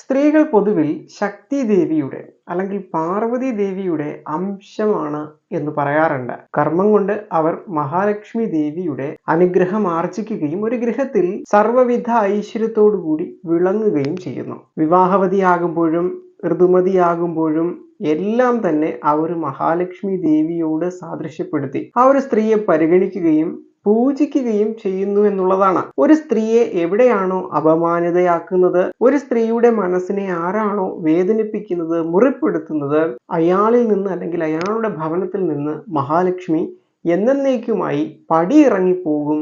സ്ത്രീകൾ പൊതുവിൽ ശക്തി ദേവിയുടെ അല്ലെങ്കിൽ പാർവതി ദേവിയുടെ അംശമാണ് എന്ന് പറയാറുണ്ട്. കർമ്മം കൊണ്ട് അവർ മഹാലക്ഷ്മി ദേവിയുടെ അനുഗ്രഹം ആർജിക്കുകയും ഒരു ഗൃഹത്തിൽ സർവ്വവിധ ഐശ്വര്യത്തോടുകൂടി വിളങ്ങുകയും ചെയ്യുന്നു. വിവാഹവതിയാകുമ്പോഴും ഋതുമതിയാകുമ്പോഴും എല്ലാം തന്നെ ആ ഒരു മഹാലക്ഷ്മി ദേവിയോട് സാദൃശ്യപ്പെടുത്തി ആ ഒരു സ്ത്രീയെ പരിഗണിക്കുകയും പൂജിക്കുകയും ചെയ്യുന്നു എന്നുള്ളതാണ്. ഒരു സ്ത്രീയെ എവിടെയാണോ അപമാനിതയാക്കുന്നത്, ഒരു സ്ത്രീയുടെ മനസ്സിനെ ആരാണോ വേദനിപ്പിക്കുന്നത്, മുറിപ്പെടുത്തുന്നത്, അയാളിൽ നിന്ന് അല്ലെങ്കിൽ അയാളുടെ ഭവനത്തിൽ നിന്ന് മഹാലക്ഷ്മി എന്നേക്കുമായി പടിയിറങ്ങിപ്പോകും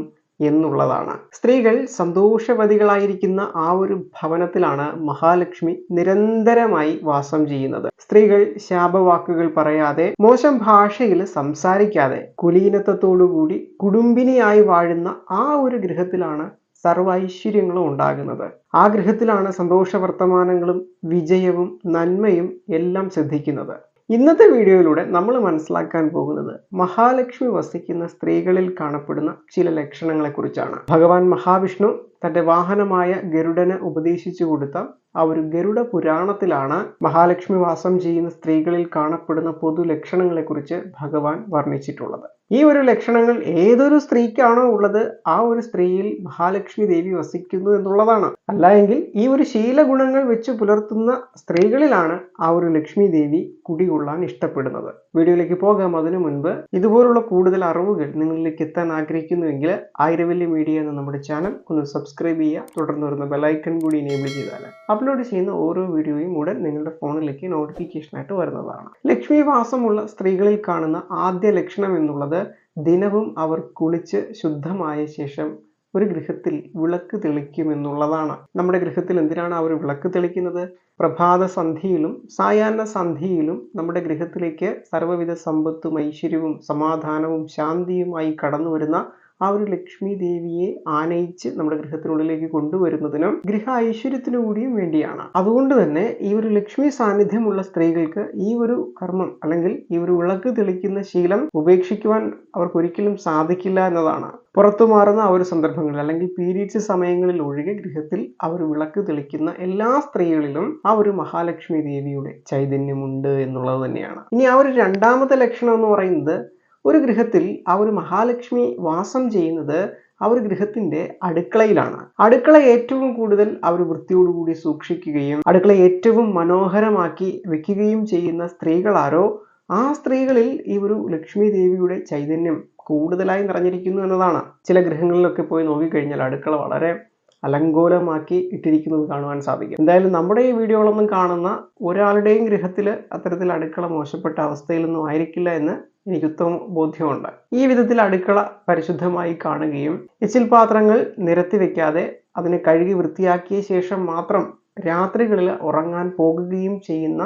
എന്നുള്ളതാണ്. സ്ത്രീകൾ സന്തോഷവതികളായിരിക്കുന്ന ആ ഒരു ഭവനത്തിലാണ് മഹാലക്ഷ്മി നിരന്തരമായി വാസം ചെയ്യുന്നത്. സ്ത്രീകൾ ശാപവാക്കുകൾ പറയാതെ, മോശം ഭാഷയിൽ സംസാരിക്കാതെ, കുലീനത്വത്തോടുകൂടി കുടുംബിനിയായി വാഴുന്ന ആ ഒരു ഗൃഹത്തിലാണ് സർവ്വ ഐശ്വര്യങ്ങളും ഉണ്ടാകുന്നത്. ആ ഗൃഹത്തിലാണ് സന്തോഷ വർത്തമാനങ്ങളും വിജയവും നന്മയും എല്ലാം സിദ്ധിക്കുന്നത്. ഇന്നത്തെ വീഡിയോയിലൂടെ നമ്മൾ മനസ്സിലാക്കാൻ പോകുന്നത് മഹാലക്ഷ്മി വസിക്കുന്ന സ്ത്രീകളിൽ കാണപ്പെടുന്ന ചില ലക്ഷണങ്ങളെ കുറിച്ചാണ്. ഭഗവാൻ മഹാവിഷ്ണു തന്റെ വാഹനമായ ഗരുഡന് ഉപദേശിച്ചു കൊടുത്ത ആ ഒരു ഗരുഡ പുരാണത്തിലാണ് മഹാലക്ഷ്മി വാസം ചെയ്യുന്ന സ്ത്രീകളിൽ കാണപ്പെടുന്ന പൊതു ലക്ഷണങ്ങളെ കുറിച്ച് ഭഗവാൻ വർണ്ണിച്ചിട്ടുള്ളത്. ഈ ഒരു ലക്ഷണങ്ങൾ ഏതൊരു സ്ത്രീക്കാണോ ഉള്ളത് ആ ഒരു സ്ത്രീയിൽ മഹാലക്ഷ്മി ദേവി വസിക്കുന്നു എന്നുള്ളതാണ്. അല്ല എങ്കിൽ ഈ ഒരു ശീലഗുണങ്ങൾ വെച്ച് പുലർത്തുന്ന സ്ത്രീകളിലാണ് ആ ഒരു ലക്ഷ്മി ദേവി കുടികൊള്ളാൻ ഇഷ്ടപ്പെടുന്നത്. വീഡിയോയിലേക്ക് പോകാം. അതിനു മുൻപ് ഇതുപോലുള്ള കൂടുതൽ അറിവുകൾ നിങ്ങളിലേക്ക് എത്താൻ ആഗ്രഹിക്കുന്നുവെങ്കിൽ ആയിരവല്ലി മീഡിയ എന്ന നമ്മുടെ ചാനൽ ഒന്ന് സബ്സ്ക്രൈബ് ചെയ്യുക. തുടർന്ന് വരുന്ന ബെലൈക്കൺ കൂടി എനേബിൾ ചെയ്താൽ അപ്ലോഡ് ചെയ്യുന്ന ഓരോ വീഡിയോയും ഉടൻ നിങ്ങളുടെ ഫോണിലേക്ക് നോട്ടിഫിക്കേഷൻ ആയിട്ട് വരുന്നതാണ്. ലക്ഷ്മി വാസമുള്ള സ്ത്രീകളിൽ കാണുന്ന ആദ്യ ലക്ഷണം എന്നുള്ളത് ദിനവും അവർ കുളിച്ച് ശുദ്ധമായ ശേഷം ഒരു ഗൃഹത്തിൽ വിളക്ക് തെളിക്കും എന്നുള്ളതാണ്. നമ്മുടെ ഗൃഹത്തിൽ എന്തിനാണ് അവർ വിളക്ക് തെളിക്കുന്നത്? പ്രഭാത സന്ധ്യയിലും സായാഹ്ന സന്ധ്യയിലും നമ്മുടെ ഗൃഹത്തിലേക്ക് സർവ്വവിധ സമ്പത്തും ഐശ്വര്യവും സമാധാനവും ശാന്തിയുമായി കടന്നു വരുന്ന ആ ഒരു ലക്ഷ്മി ദേവിയെ ആനയിച്ച് നമ്മുടെ ഗൃഹത്തിനുള്ളിലേക്ക് കൊണ്ടുവരുന്നതിനും ഗൃഹ ഐശ്വര്യത്തിനു കൂടിയും വേണ്ടിയാണ്. അതുകൊണ്ട് തന്നെ ഈ ഒരു ലക്ഷ്മി സാന്നിധ്യമുള്ള സ്ത്രീകൾക്ക് ഈ ഒരു കർമ്മം അല്ലെങ്കിൽ ഈ ഒരു വിളക്ക് തെളിക്കുന്ന ശീലം ഉപേക്ഷിക്കുവാൻ അവർക്ക് ഒരിക്കലും സാധിക്കില്ല എന്നതാണ്. പുറത്തു മാറുന്ന ആ ഒരു സന്ദർഭങ്ങളിൽ അല്ലെങ്കിൽ പീരീഡ്സ് സമയങ്ങളിൽ ഒഴികെ ഗൃഹത്തിൽ ആ ഒരു വിളക്ക് തെളിക്കുന്ന എല്ലാ സ്ത്രീകളിലും ആ ഒരു മഹാലക്ഷ്മി ദേവിയുടെ ചൈതന്യമുണ്ട് എന്നുള്ളത് തന്നെയാണ്. ഇനി ആ ഒരു രണ്ടാമത്തെ ലക്ഷണം എന്ന് പറയുന്നത് ഒരു ഗൃഹത്തിൽ ആ ഒരു മഹാലക്ഷ്മി വാസം ചെയ്യുന്നത് ആ ഒരു ഗൃഹത്തിന്റെ അടുക്കളയിലാണ്. അടുക്കള ഏറ്റവും കൂടുതൽ അവർ വൃത്തിയോടുകൂടി സൂക്ഷിക്കുകയും അടുക്കള ഏറ്റവും മനോഹരമാക്കി വെക്കുകയും ചെയ്യുന്ന സ്ത്രീകളാരോ ആ സ്ത്രീകളിൽ ഈ ഒരു ലക്ഷ്മി ദേവിയുടെ ചൈതന്യം കൂടുതലായി നിറഞ്ഞിരിക്കുന്നു എന്നതാണ്. ചില ഗൃഹങ്ങളിലൊക്കെ പോയി നോക്കിക്കഴിഞ്ഞാൽ അടുക്കള വളരെ അലങ്കോലമാക്കി ഇട്ടിരിക്കുന്നത് കാണുവാൻ സാധിക്കും. എന്തായാലും നമ്മുടെ ഈ വീഡിയോകളൊന്നും കാണുന്ന ഒരാളുടെയും ഗൃഹത്തിൽ അത്തരത്തിൽ അടുക്കള മോശപ്പെട്ട അവസ്ഥയിലൊന്നും ആയിരിക്കില്ല എന്ന് എനിക്ക് ഉത്തമ ബോധ്യമുണ്ട്. ഈ വിധത്തിൽ അടുക്കള പരിശുദ്ധമായി കാണുകയും എച്ചിൽ പാത്രങ്ങൾ നിരത്തി വെക്കാതെ അതിനെ കഴുകി വൃത്തിയാക്കിയ ശേഷം മാത്രം രാത്രികളിൽ ഉറങ്ങാൻ പോകുകയും ചെയ്യുന്ന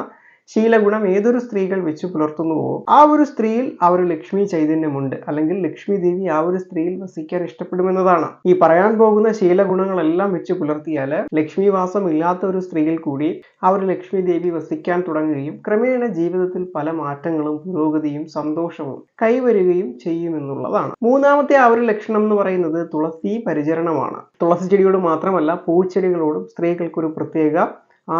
ശീലഗുണം ഏതൊരു സ്ത്രീകൾ വെച്ച് പുലർത്തുന്നുവോ ആ ഒരു സ്ത്രീയിൽ ആ ഒരു ലക്ഷ്മി ചൈതന്യമുണ്ട്, അല്ലെങ്കിൽ ലക്ഷ്മി ദേവി ആ ഒരു സ്ത്രീയിൽ വസിക്കാൻ ഇഷ്ടപ്പെടുമെന്നതാണ്. ഈ പറയാൻ പോകുന്ന ശീലഗുണങ്ങളെല്ലാം വെച്ച് പുലർത്തിയാൽ ലക്ഷ്മി വാസം ഇല്ലാത്ത ഒരു സ്ത്രീയിൽ കൂടി ആ ഒരു ലക്ഷ്മി ദേവി വസിക്കാൻ തുടങ്ങുകയും ക്രമേണ ജീവിതത്തിൽ പല മാറ്റങ്ങളും പുരോഗതിയും സന്തോഷവും കൈവരുകയും ചെയ്യുമെന്നുള്ളതാണ്. മൂന്നാമത്തെ ആ ഒരു ലക്ഷണം എന്ന് പറയുന്നത് തുളസി പരിചരണമാണ്. തുളസി ചെടിയോട് മാത്രമല്ല പൂച്ചെടികളോടും സ്ത്രീകൾക്കൊരു പ്രത്യേക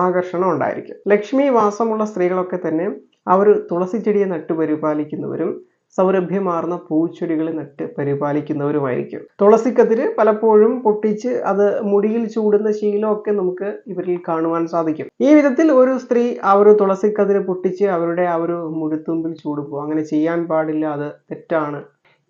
ആകർഷണം ഉണ്ടായിരിക്കും. ലക്ഷ്മി വാസമുള്ള സ്ത്രീകളൊക്കെ തന്നെ ആ ഒരു തുളസി ചെടിയെ നട്ടു പരിപാലിക്കുന്നവരും സൗരഭ്യമാർന്ന പൂച്ചെടികളെ നട്ട് പരിപാലിക്കുന്നവരുമായിരിക്കും. തുളസിക്കതിര് പലപ്പോഴും പൊട്ടിച്ച് അത് മുടിയിൽ ചൂടുന്ന ശീലമൊക്കെ നമുക്ക് ഇവരിൽ കാണുവാൻ സാധിക്കും. ഈ വിധത്തിൽ ഒരു സ്ത്രീ ആ ഒരു തുളസിക്കതിര് പൊട്ടിച്ച് അവരുടെ ആ ഒരു മുഴുത്തുമ്പിൽ ചൂടുമ്പോൾ അങ്ങനെ ചെയ്യാൻ പാടില്ല, അത് തെറ്റാണ്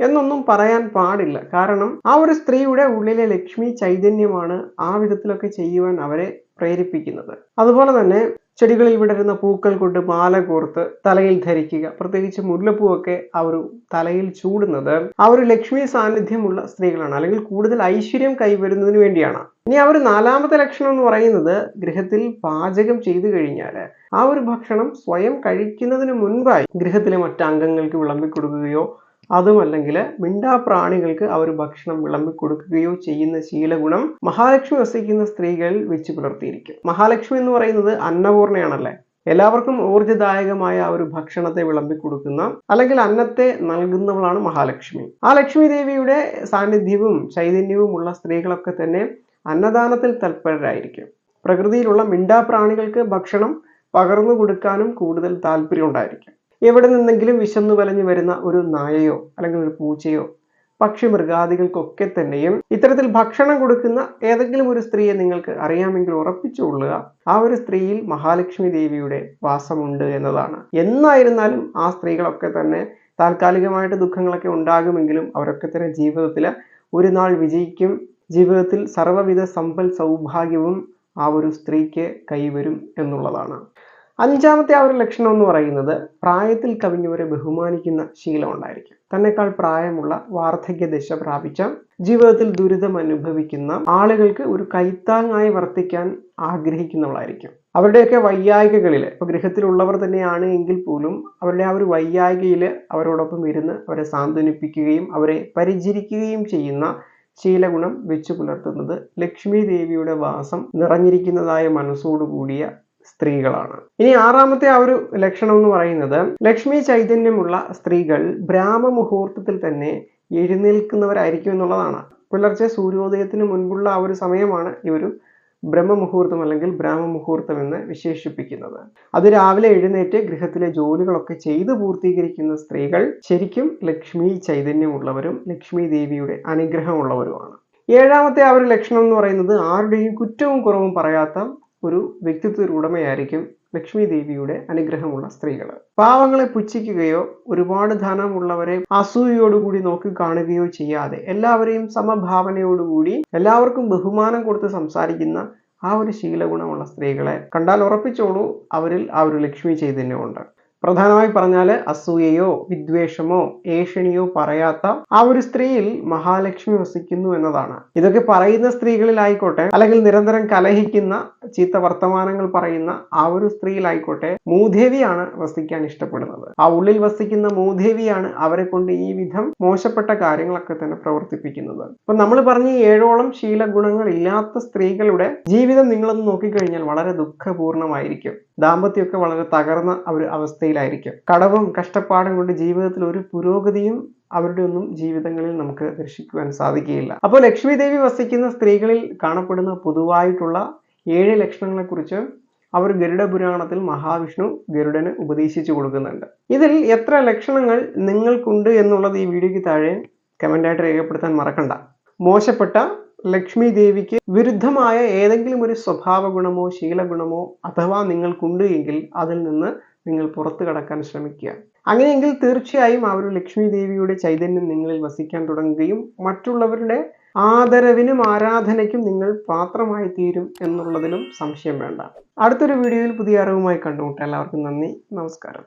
എന്നൊന്നും പറയാൻ പാടില്ല. കാരണം ആ ഒരു സ്ത്രീയുടെ ഉള്ളിലെ ലക്ഷ്മി ചൈതന്യമാണ് ആ വിധത്തിലൊക്കെ ചെയ്യുവാൻ അവരെ പ്രേരിപ്പിക്കുന്നത്. അതുപോലെ തന്നെ ചെടികളിൽ വിടരുന്ന പൂക്കൾ കൊണ്ട് മാല കോർത്ത് തലയിൽ ധരിക്കുക, പ്രത്യേകിച്ച് മുല്ലപ്പൂവൊക്കെ ആ ഒരു തലയിൽ ചൂടുന്നത് ആ ഒരു ലക്ഷ്മി സാന്നിധ്യമുള്ള സ്ത്രീകളാണ്, അല്ലെങ്കിൽ കൂടുതൽ ഐശ്വര്യം കൈവരുന്നതിന് വേണ്ടിയാണ്. ഇനി ആ ഒരു നാലാമത്തെ ലക്ഷണം എന്ന് പറയുന്നത് ഗൃഹത്തിൽ പാചകം ചെയ്തു കഴിഞ്ഞാൽ ആ ഒരു ഭക്ഷണം സ്വയം കഴിക്കുന്നതിന് മുൻപായി ഗൃഹത്തിലെ മറ്റംഗങ്ങൾക്ക് വിളമ്പിക്കൊടുക്കുകയോ അതുമല്ലെങ്കിൽ മിണ്ടാപ്രാണികൾക്ക് ആ ഒരു ഭക്ഷണം വിളമ്പിക്കൊടുക്കുകയോ ചെയ്യുന്ന ശീലഗുണം മഹാലക്ഷ്മി വസിക്കുന്ന സ്ത്രീകൾ വെച്ച് പുലർത്തിയിരിക്കും. മഹാലക്ഷ്മി എന്ന് പറയുന്നത് അന്നപൂർണയാണല്ലേ. എല്ലാവർക്കും ഊർജ്ജദായകമായ ആ ഒരു ഭക്ഷണത്തെ വിളമ്പിക്കൊടുക്കുന്ന അല്ലെങ്കിൽ അന്നത്തെ നൽകുന്നവളാണ് മഹാലക്ഷ്മി. ആ ലക്ഷ്മി ദേവിയുടെ സാന്നിധ്യവും ചൈതന്യവും ഉള്ള സ്ത്രീകളൊക്കെ തന്നെ അന്നദാനത്തിൽ തൽപരരായിരിക്കും. പ്രകൃതിയിലുള്ള മിണ്ടാപ്രാണികൾക്ക് ഭക്ഷണം പകർന്നു കൊടുക്കാനും കൂടുതൽ താല്പര്യം ഉണ്ടായിരിക്കും. എവിടെ നിന്നെങ്കിലും വിശന്നു വലഞ്ഞു വരുന്ന ഒരു നായയോ അല്ലെങ്കിൽ ഒരു പൂച്ചയോ പക്ഷി മൃഗാദികൾക്കൊക്കെ തന്നെയും ഇത്തരത്തിൽ ഭക്ഷണം കൊടുക്കുന്ന ഏതെങ്കിലും ഒരു സ്ത്രീയെ നിങ്ങൾക്ക് അറിയാമെങ്കിൽ ഉറപ്പിച്ചുകൊള്ളുക, ആ ഒരു സ്ത്രീയിൽ മഹാലക്ഷ്മി ദേവിയുടെ വാസമുണ്ട് എന്നതാണ്. എന്നായിരുന്നാലും ആ സ്ത്രീകളൊക്കെ തന്നെ താൽക്കാലികമായിട്ട് ദുഃഖങ്ങളൊക്കെ ഉണ്ടാകുമെങ്കിലും അവരൊക്കെ തന്നെ ജീവിതത്തിൽ ഒരു നാൾ വിജയിക്കും. ജീവിതത്തിൽ സർവ്വവിധ സമ്പൽ സൗഭാഗ്യവും ആ ഒരു സ്ത്രീക്ക് കൈവരും എന്നുള്ളതാണ്. അഞ്ചാമത്തെ ആ ഒരു ലക്ഷണം എന്ന് പറയുന്നത് പ്രായത്തിൽ കവിഞ്ഞവരെ ബഹുമാനിക്കുന്ന ശീലം ഉണ്ടായിരിക്കും. തന്നെക്കാൾ പ്രായമുള്ള വാർദ്ധക്യ ദശ പ്രാപിച്ച ജീവിതത്തിൽ ദുരിതം അനുഭവിക്കുന്ന ആളുകൾക്ക് ഒരു കൈത്താങ്ങായി വർത്തിക്കാൻ ആഗ്രഹിക്കുന്നവളായിരിക്കും. അവരുടെയൊക്കെ വയ്യായികകളിൽ ഇപ്പൊ ഗൃഹത്തിലുള്ളവർ തന്നെയാണ് എങ്കിൽ പോലും അവരുടെ ആ ഒരു വയ്യായികയിൽ അവരോടൊപ്പം ഇരുന്ന് അവരെ സാന്ത്വനിപ്പിക്കുകയും അവരെ പരിചരിക്കുകയും ചെയ്യുന്ന ശീലഗുണം വെച്ചു പുലർത്തുന്നത് ലക്ഷ്മി ദേവിയുടെ വാസം നിറഞ്ഞിരിക്കുന്നതായ മനസ്സോടുകൂടിയ സ്ത്രീകളാണ്. ഇനി ആറാമത്തെ ആ ഒരു ലക്ഷണം എന്ന് പറയുന്നത് ലക്ഷ്മി ചൈതന്യമുള്ള സ്ത്രീകൾ ബ്രാഹ്മമുഹൂർത്തത്തിൽ തന്നെ എഴുന്നേൽക്കുന്നവരായിരിക്കും എന്നുള്ളതാണ്. പുലർച്ചെ സൂര്യോദയത്തിന് മുൻപുള്ള ആ ഒരു സമയമാണ് ഈ ഒരു ബ്രഹ്മമുഹൂർത്തം അല്ലെങ്കിൽ ബ്രാഹ്മമുഹൂർത്തം എന്ന് വിശേഷിപ്പിക്കുന്നത്. അത് രാവിലെ എഴുന്നേറ്റ് ഗൃഹത്തിലെ ജോലികളൊക്കെ ചെയ്ത് പൂർത്തീകരിക്കുന്ന സ്ത്രീകൾ ശരിക്കും ലക്ഷ്മി ചൈതന്യമുള്ളവരും ലക്ഷ്മി ദേവിയുടെ അനുഗ്രഹമുള്ളവരുമാണ്. ഏഴാമത്തെ ആ ഒരു ലക്ഷണം എന്ന് പറയുന്നത് ആരുടെയും കുറ്റവും കുറവും പറയാത്ത ഒരു വ്യക്തിത്വ ഉടമയായിരിക്കും ലക്ഷ്മി ദേവിയുടെ അനുഗ്രഹമുള്ള സ്ത്രീകൾ. പാവങ്ങളെ പുച്ഛിക്കുകയോ ഒരുപാട് ധനമുള്ളവരെ അസൂയയോടുകൂടി നോക്കി കാണുകയോ ചെയ്യാതെ എല്ലാവരെയും സമഭാവനയോടുകൂടി എല്ലാവർക്കും ബഹുമാനം കൊടുത്ത് സംസാരിക്കുന്ന ആ ഒരു ശീലഗുണമുള്ള സ്ത്രീകളെ കണ്ടാൽ ഉറപ്പിച്ചോളൂ, അവരിൽ ആ ഒരു ലക്ഷ്മി ചൈതന്യമുണ്ട്. പ്രധാനമായി പറഞ്ഞാൽ അസൂയയോ വിദ്വേഷമോ ഏഷണിയോ പറയാത്ത ആ ഒരു സ്ത്രീയിൽ മഹാലക്ഷ്മി വസിക്കുന്നു എന്നതാണ്. ഇതൊക്കെ പറയുന്ന സ്ത്രീകളിലായിക്കോട്ടെ അല്ലെങ്കിൽ നിരന്തരം കലഹിക്കുന്ന ചീത്ത വർത്തമാനങ്ങൾ പറയുന്ന ആ ഒരു സ്ത്രീയിലായിക്കോട്ടെ മൂദേവിയാണ് വസിക്കാൻ ഇഷ്ടപ്പെടുന്നത്. ആ ഉള്ളിൽ വസിക്കുന്ന മൂദേവിയാണ് അവരെ കൊണ്ട് ഈ വിധം മോശപ്പെട്ട കാര്യങ്ങളൊക്കെ തന്നെ പ്രവർത്തിപ്പിക്കുന്നത്. അപ്പൊ നമ്മൾ പറഞ്ഞ 7ഓളം ശീലഗുണങ്ങൾ ഇല്ലാത്ത സ്ത്രീകളുടെ ജീവിതം നിങ്ങളൊന്ന് നോക്കിക്കഴിഞ്ഞാൽ വളരെ ദുഃഖപൂർണമായിരിക്കും. ദാമ്പത്യമൊക്കെ വളരെ തകർന്ന ഒരു അവസ്ഥയിലായിരിക്കും. കടവും കഷ്ടപ്പാടും കൊണ്ട് ജീവിതത്തിൽ ഒരു പുരോഗതിയും അവരുടെ ഒന്നും ജീവിതങ്ങളിൽ നമുക്ക് ദർശിക്കുവാൻ സാധിക്കുകയില്ല. അപ്പോൾ ലക്ഷ്മി ദേവി വസിക്കുന്ന സ്ത്രീകളിൽ കാണപ്പെടുന്ന പൊതുവായിട്ടുള്ള 7 ലക്ഷണങ്ങളെ കുറിച്ച് അവർ ഗരുഡ പുരാണത്തിൽ മഹാവിഷ്ണു ഗരുഡന് ഉപദേശിച്ചു കൊടുക്കുന്നുണ്ട്. ഇതിൽ എത്ര ലക്ഷണങ്ങൾ നിങ്ങൾക്കുണ്ട് എന്നുള്ളത് ഈ വീഡിയോയ്ക്ക് താഴെ കമന്റായിട്ട് രേഖപ്പെടുത്താൻ മറക്കണ്ട. മോശപ്പെട്ട ലക്ഷ്മി ദേവിക്ക് വിരുദ്ധമായ ഏതെങ്കിലും ഒരു സ്വഭാവ ഗുണമോ ശീലഗുണമോ അഥവാ നിങ്ങൾക്കുണ്ട് എങ്കിൽ അതിൽ നിന്ന് നിങ്ങൾ പുറത്തു കടക്കാൻ ശ്രമിക്കുക. അങ്ങനെയെങ്കിൽ തീർച്ചയായും ആ ഒരു ലക്ഷ്മി ദേവിയുടെ ചൈതന്യം നിങ്ങളിൽ വസിക്കാൻ തുടങ്ങുകയും മറ്റുള്ളവരുടെ ആദരവിനും ആരാധനയ്ക്കും നിങ്ങൾ പാത്രമായി തീരും എന്നുള്ളതിലും സംശയം വേണ്ട. അടുത്തൊരു വീഡിയോയിൽ പുതിയ അറിവുമായി കണ്ടുമുട്ടാം. എല്ലാവർക്കും നന്ദി, നമസ്കാരം.